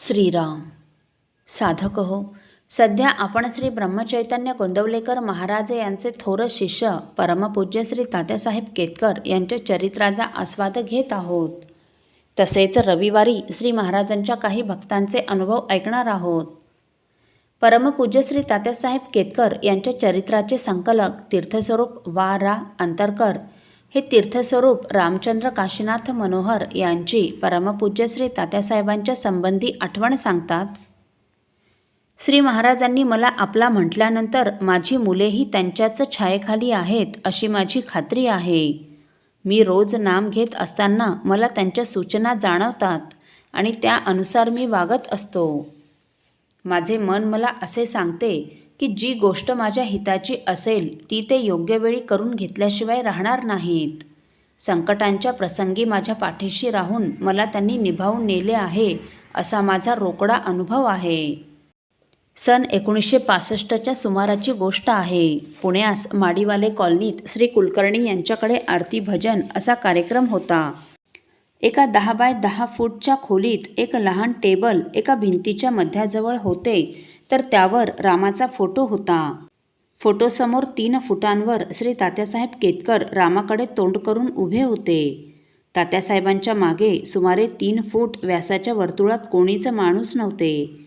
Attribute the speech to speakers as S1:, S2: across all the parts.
S1: श्रीराम. साधक हो, सध्या आपण श्री ब्रह्मचैतन्य गोंदवलेकर महाराज यांचे थोर शिष्य परमपूज्य श्री तात्यासाहेब केतकर यांच्या चरित्राचा आस्वाद घेत आहोत. तसेच रविवारी श्री महाराजांच्या काही भक्तांचे अनुभव ऐकणार आहोत. परमपूज्य श्री तात्यासाहेब केतकर यांच्या चरित्राचे संकलक तीर्थस्वरूप वा रा अंतरकर हे तीर्थस्वरूप रामचंद्र काशीनाथ मनोहर यांची परमपूज्य श्री तात्यासाहेबांच्या संबंधी आठवण सांगतात. श्री महाराजांनी मला आपला म्हटल्यानंतर माझी मुलेही त्यांच्याच छायेखाली आहेत अशी माझी खात्री आहे. मी रोज नाम घेत असताना मला त्यांच्या सूचना जाणवतात आणि त्यानुसार मी वागत असतो. माझे मन मला असे सांगते की जी गोष्ट माझ्या हिताची असेल ती ते योग्य वेळी करून घेतल्याशिवाय राहणार नाहीत. संकटांच्या प्रसंगी माझ्या पाठीशी राहून मला त्यांनी निभावून नेले आहे असा माझा रोकडा अनुभव आहे. सन 1965च्या सुमाराची गोष्ट आहे. पुण्यास माडीवाले कॉलनीत श्री कुलकर्णी यांच्याकडे आरती भजन असा कार्यक्रम होता. एका 10 बाय 10 फूटच्या खोलीत एक लहान टेबल एका भिंतीच्या मध्याजवळ होते, तर त्यावर रामाचा फोटो होता. फोटोसमोर 3 फुटांवर श्री तात्यासाहेब केतकर रामाकडे तोंड करून उभे होते. तात्यासाहेबांच्या मागे सुमारे 3 फूट व्यासाच्या वर्तुळात कोणीच माणूस नव्हते.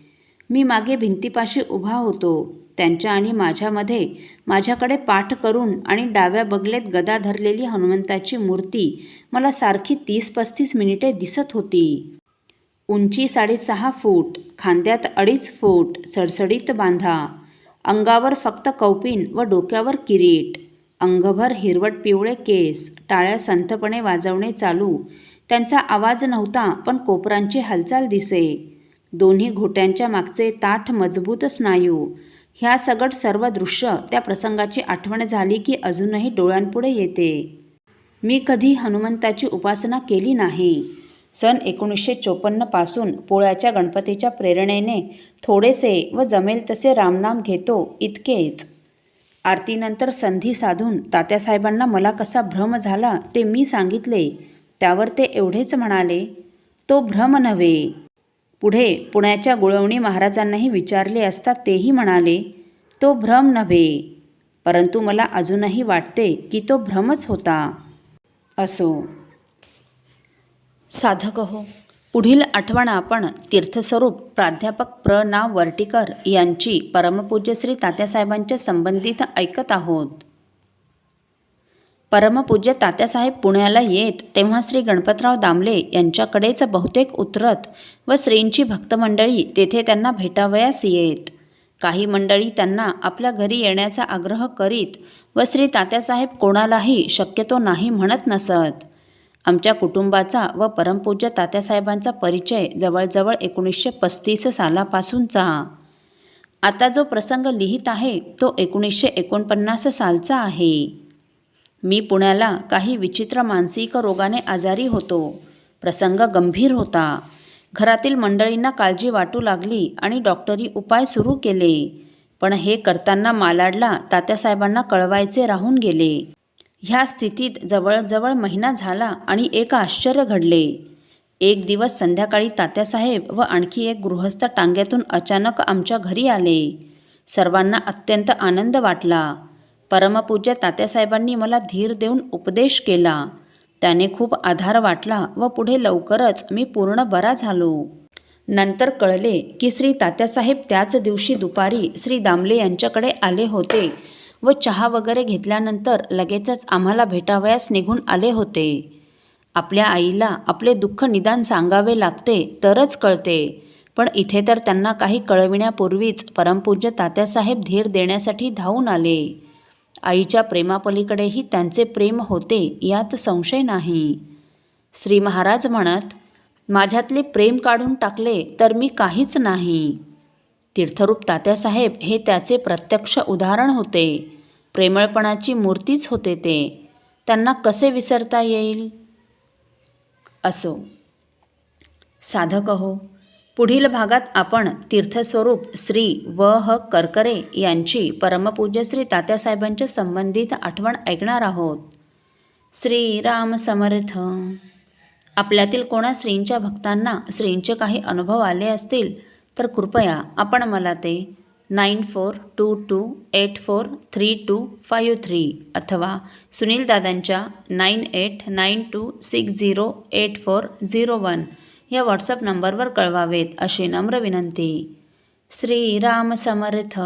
S1: मी मागे भिंतीपाशी उभा होतो. त्यांच्या आणि माझ्यामध्ये माझ्याकडे पाठ करून आणि डाव्या बगलेत गदा धरलेली हनुमंताची मूर्ती मला सारखी 30-35 मिनिटे दिसत होती. उंची 6.5 फूट, खांद्यात 2.5 फूट, सडसडीत बांधा, अंगावर फक्त कौपीन व डोक्यावर किरीट, अंगभर हिरवट पिवळे केस, टाळ्या संथपणे वाजवणे चालू. त्यांचा आवाज नव्हता पण कोपरांची हालचाल दिसे. दोन्ही घोट्यांच्या मागचे ताठ मजबूत स्नायू. ह्या सगट सर्व दृश्य त्या प्रसंगाची आठवण झाली की अजूनही डोळ्यांपुढे येते. मी कधी हनुमंताची उपासना केली नाही. सन 1954 पासून पोळ्याच्या गणपतीच्या प्रेरणेने थोडेसे व जमेल तसे रामनाम घेतो इतकेच. आरतीनंतर संधी साधून तात्यासाहेबांना मला कसा भ्रम झाला ते मी सांगितले. त्यावर ते एवढेच म्हणाले, तो भ्रम नव्हे. पुढे पुण्याच्या गुळवणी महाराजांनाही विचारले असता तेही म्हणाले, तो भ्रम नव्हे. परंतु मला अजूनही वाटते की तो भ्रमच होता. असो. साधक हो, पुढील आठवण आपण तीर्थस्वरूप प्राध्यापक प्र. ना. वर्टीकर यांची परमपूज्य श्री तात्यासाहेबांच्या संबंधित ऐकत आहोत. परमपूज्य तात्यासाहेब पुण्याला येत तेव्हा श्री गणपतराव दामले यांच्याकडेच बहुतेक उतरत व श्रींची भक्तमंडळी तेथे त्यांना भेटावयास येत. काही मंडळी त्यांना आपल्या घरी येण्याचा आग्रह करीत व श्री तात्यासाहेब कोणालाही शक्यतो नाही म्हणत नसत. आमच्या कुटुंबाचा व परमपूज्य तात्यासाहेबांचा परिचय जवळजवळ 1935 सालापासूनचा. आता जो प्रसंग लिहित आहे तो 1949 सालचा आहे. मी पुण्याला काही विचित्र मानसिक रोगाने आजारी होतो. प्रसंग गंभीर होता. घरातील मंडळींना काळजी वाटू लागली आणि डॉक्टरी उपाय सुरू केले. पण हे करताना मालाडला तात्यासाहेबांना कळवायचे राहून गेले. ह्या स्थितीत जवळजवळ महिना झाला आणि एक आश्चर्य घडले. एक दिवस संध्याकाळी तात्यासाहेब व आणखी एक गृहस्थ टांग्यातून अचानक आमच्या घरी आले. सर्वांना अत्यंत आनंद वाटला. परमपूज्य तात्यासाहेबांनी मला धीर देऊन उपदेश केला. त्याने खूप आधार वाटला व पुढे लवकरच मी पूर्ण बरा झालो. नंतर कळले की श्री तात्यासाहेब त्याच दिवशी दुपारी श्री दामले यांच्याकडे आले होते व चहा वगैरे घेतल्यानंतर लगेचच आम्हाला भेटावयास निघून आले होते. आपल्या आईला आपले दुःख निदान सांगावे लागते तरच कळते, पण इथे तर त्यांना काही कळविण्यापूर्वीच परमपूज्य तात्यासाहेब धीर देण्यासाठी धावून आले. आईच्या प्रेमापलीकडेही त्यांचे प्रेम होते यात संशय नाही. श्री महाराज म्हणत, माझ्यातले प्रेम काढून टाकले तर मी काहीच नाही. तीर्थरूप तात्यासाहेब हे त्याचे प्रत्यक्ष उदाहरण होते. प्रेमळपणाची मूर्तीच होते ते. त्यांना कसे विसरता येईल. असो. साधक हो, पुढील भागात आपण तीर्थस्वरूप श्री व. ह. करकरे यांची परमपूज्य श्री तात्यासाहेबांच्या संबंधित आठवण ऐकणार आहोत. श्रीराम समर्थ. आपल्यातील कोणा श्रींच्या भक्तांना श्रींचे काही अनुभव आले असतील तर कृपया आपण मला ते 9422843253 अथवा सुनीलदादांच्या 9892608401 या व्हॉट्सअप नंबरवर कळवावेत अशी नम्र विनंती. श्रीराम समर्थ.